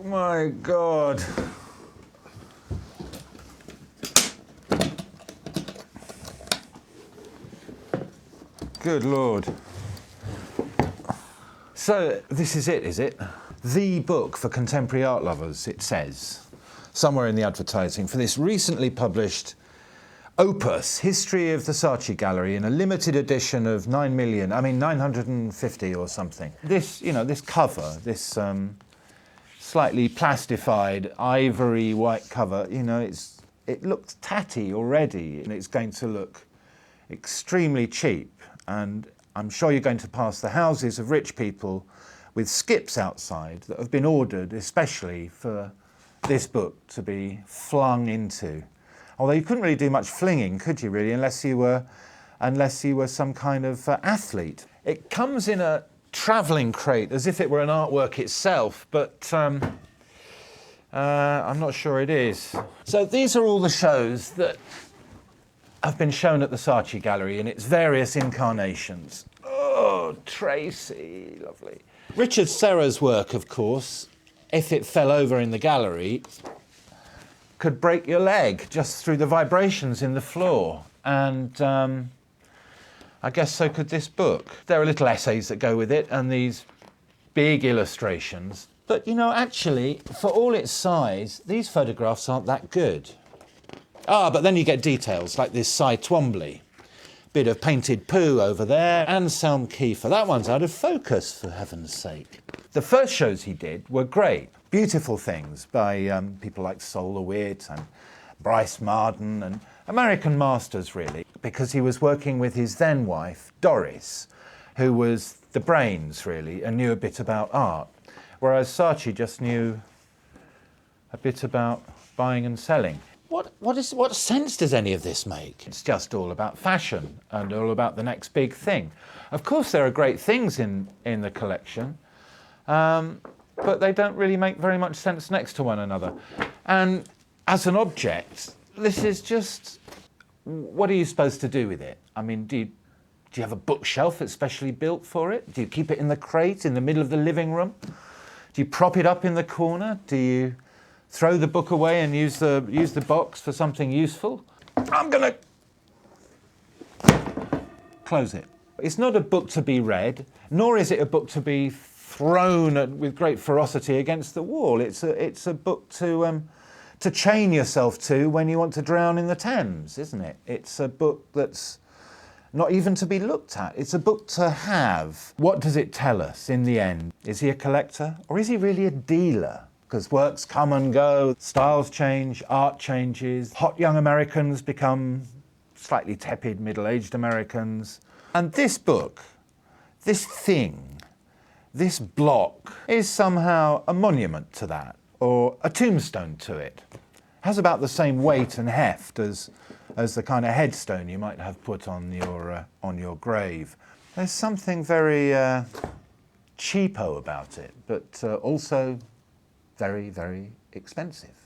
My God. Good Lord. So this is it, is it? The book for contemporary art lovers, it says, somewhere in the advertising, for this recently published opus, History of the Saatchi Gallery, in a limited edition of 950 or something. This, you know, this cover, this slightly plastified ivory white cover, you know, it looks tatty already, and it's going to look extremely cheap. And I'm sure you're going to pass the houses of rich people with skips outside that have been ordered especially for this book to be flung into. Although you couldn't really do much flinging, could you really, unless you were some kind of athlete. It comes in a travelling crate as if it were an artwork itself, but I'm not sure it is. So these are all the shows that have been shown at the Saatchi Gallery in its various incarnations. Oh, Tracy, lovely. Richard Serra's work, of course, if it fell over in the gallery, could break your leg just through the vibrations in the floor. And I guess so could this book. There are little essays that go with it and these big illustrations. But, you know, actually, for all its size, these photographs aren't that good. Ah, but then you get details like this Cy Twombly. Bit of painted poo over there. Anselm Kiefer. That one's out of focus, for heaven's sake. The first shows he did were great. Beautiful things by people like Sol LeWitt and Bryce Marden and American masters, really, because he was working with his then wife, Doris, who was the brains, really, and knew a bit about art, whereas Saatchi just knew a bit about buying and selling. What sense does any of this make? It's just all about fashion and all about the next big thing. Of course, there are great things in the collection, but they don't really make very much sense next to one another. And as an object, this is just, what are you supposed to do with it? I mean, do you have a bookshelf that's specially built for it? Do you keep it in the crate in the middle of the living room? Do you prop it up in the corner? Do you throw the book away and use the box for something useful? I'm gonna close it. It's not a book to be read, nor is it a book to be thrown with great ferocity against the wall. It's a book to chain yourself to when you want to drown in the Thames, isn't it? It's a book that's not even to be looked at. It's a book to have. What does it tell us in the end? Is he a collector or is he really a dealer? Because works come and go, styles change, art changes, hot young Americans become slightly tepid middle-aged Americans. And this book, this thing, this block is somehow a monument to that, or a tombstone to it. It has about the same weight and heft as the kind of headstone you might have put on your grave. There's something very cheapo about it, but also very, very expensive.